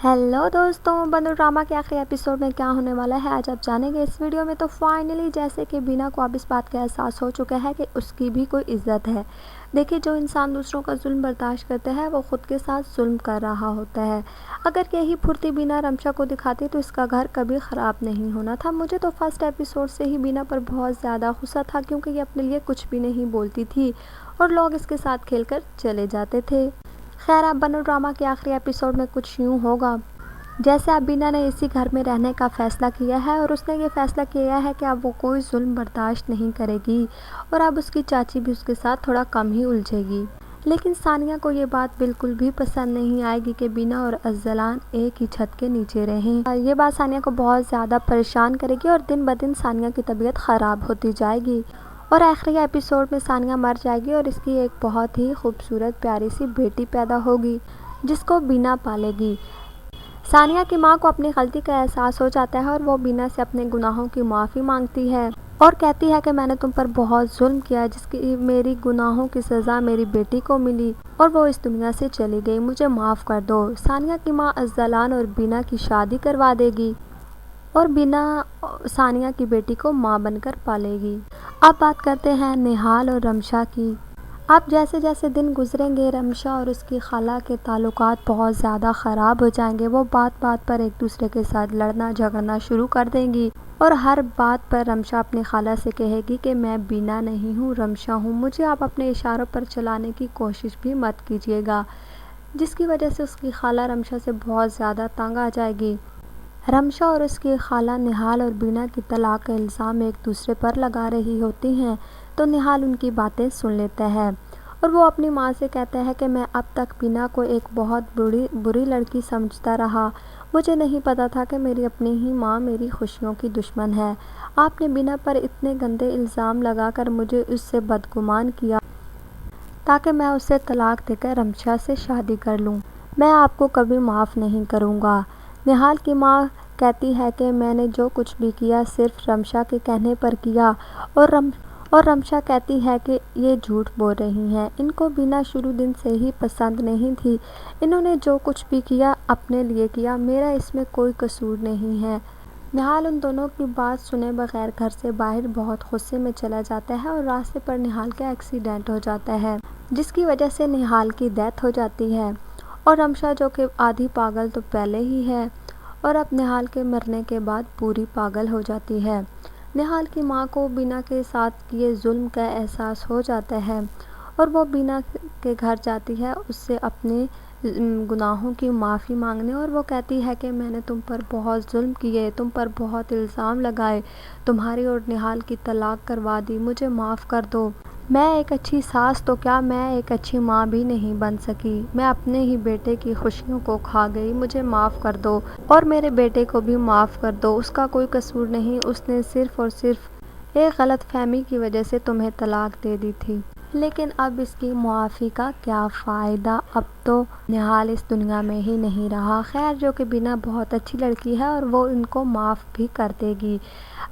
Hello दोस्तों, बंधु drama के आखिरी एपिसोड में क्या होने वाला है आज आप जानेंगे इस वीडियो में। तो फाइनली जैसे कि बीना को अब इस बात का एहसास हो चुका है कि उसकी भी कोई इज्जत है। देखिए, जो इंसान दूसरों का जुल्म बर्दाश्त करता है वो खुद के साथ जुल्म कर रहा होता है। अगर यही फुर्ती बीना रमशा को दिखाती तो इसका घर कभी ख़राब नहीं होना था। मुझे तो फर्स्ट एपिसोड से ही बीना पर बहुत ज़्यादा गुस्सा था, क्योंकि ये अपने लिए कुछ भी नहीं बोलती थी और लोग इसके साथ खेल कर चले जाते थे। खैर, अब बनो ड्रामा के आखिरी एपिसोड में कुछ यूँ होगा जैसे अब बीना ने इसी घर में रहने का फ़ैसला किया है और उसने ये फ़ैसला किया है कि अब वो कोई जुल्म बर्दाश्त नहीं करेगी और अब उसकी चाची भी उसके साथ थोड़ा कम ही उलझेगी। लेकिन सानिया को ये बात बिल्कुल भी पसंद नहीं आएगी कि बीना और अज़लान एक ही छत के नीचे रहें। ये बात सानिया को बहुत ज़्यादा परेशान करेगी और दिन ब दिन सानिया की तबीयत ख़राब होती जाएगी और आखिरी एपिसोड में सानिया मर जाएगी और इसकी एक बहुत ही खूबसूरत प्यारी सी बेटी पैदा होगी जिसको बीना पालेगी। सानिया की मां को अपनी गलती का एहसास हो जाता है और वो बीना से अपने गुनाहों की माफ़ी मांगती है और कहती है कि मैंने तुम पर बहुत जुल्म किया, जिसकी मेरी गुनाहों की सज़ा मेरी बेटी को मिली और वो इस दुनिया से चली गई, मुझे माफ़ कर दो। सानिया की मां अज़लान और बीना की शादी करवा देगी और बीना सानिया की बेटी को मां बनकर पालेगी। अब बात करते हैं निहाल और रमशा की। अब जैसे जैसे दिन गुजरेंगे रमशा और उसकी खाला के ताल्लुकात बहुत ज़्यादा ख़राब हो जाएंगे। वो बात बात पर एक दूसरे के साथ लड़ना झगड़ना शुरू कर देंगी और हर बात पर रमशा अपनी खाला से कहेगी कि मैं बीना नहीं हूँ, रमशा हूँ, मुझे आप अपने इशारों पर चलाने की कोशिश भी मत कीजिएगा। जिसकी वजह से उसकी खाला रमशा से बहुत ज़्यादा तंग आ जाएगी। रमशा और उसकी खाला निहाल और बीना की तलाक का इल्ज़ाम एक दूसरे पर लगा रही होती हैं, तो निहाल उनकी बातें सुन लेता है और वो अपनी माँ से कहता है कि मैं अब तक बीना को एक बहुत बुरी लड़की समझता रहा, मुझे नहीं पता था कि मेरी अपनी ही माँ मेरी खुशियों की दुश्मन है। आपने बीना पर इतने गंदे इल्ज़ाम लगाकर मुझे उससे बदगुमान किया ताकि मैं उससे तलाक देकर रमशा से शादी कर लूँ। मैं आपको कभी माफ़ नहीं करूँगा। निहाल की माँ कहती है कि मैंने जो कुछ भी किया सिर्फ रमशा के कहने पर किया और रमशा कहती है कि ये झूठ बोल रही हैं। इनको बीना शुरू दिन से ही पसंद नहीं थी। इन्होंने जो कुछ भी किया अपने लिए किया, मेरा इसमें कोई कसूर नहीं है। निहाल उन दोनों की बात सुने बगैर घर से बाहर बहुत गुस्से में चला जाता है और रास्ते पर निहाल का एक्सीडेंट हो जाता है, जिसकी वजह से निहाल की डेथ हो जाती है और रमशा, जो कि आधी पागल तो पहले ही है और अब निहाल के मरने के बाद पूरी पागल हो जाती है। निहाल की माँ को बीना के साथ किए जुल्म का एहसास हो जाता है और वो बीना के घर जाती है उससे अपने गुनाहों की माफ़ी मांगने और वो कहती है कि मैंने तुम पर बहुत जुल्म किए, तुम पर बहुत इल्ज़ाम लगाए, तुम्हारी और निहाल की तलाक करवा दी, मुझे माफ़ कर दो। मैं एक अच्छी सास तो क्या, मैं एक अच्छी माँ भी नहीं बन सकी, मैं अपने ही बेटे की खुशियों को खा गई, मुझे माफ़ कर दो और मेरे बेटे को भी माफ़ कर दो, उसका कोई कसूर नहीं, उसने सिर्फ़ और सिर्फ एक गलत फहमी की वजह से तुम्हें तलाक दे दी थी। लेकिन अब इसकी मुआफ़ी का क्या फ़ायदा, अब तो निहाल इस दुनिया में ही नहीं रहा। खैर, जो कि बीना बहुत अच्छी लड़की है और वो इनको माफ़ भी कर देगी।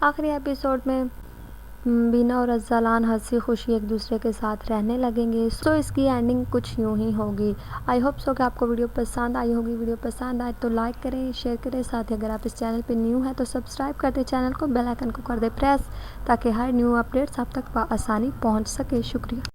आखिरी एपिसोड में बीना और अज़लान हंसी खुशी एक दूसरे के साथ रहने लगेंगे। सो इसकी एंडिंग कुछ यूँ ही होगी। आई होप सो कि आपको वीडियो पसंद आई होगी। वीडियो पसंद आए तो लाइक करें, शेयर करें, साथ ही अगर आप इस चैनल पे न्यू हैं तो सब्सक्राइब कर दें चैनल को, बेल आइकन को कर दें प्रेस, ताकि हर न्यू अपडेट्स आप तक आसानी पहुँच सके। शुक्रिया।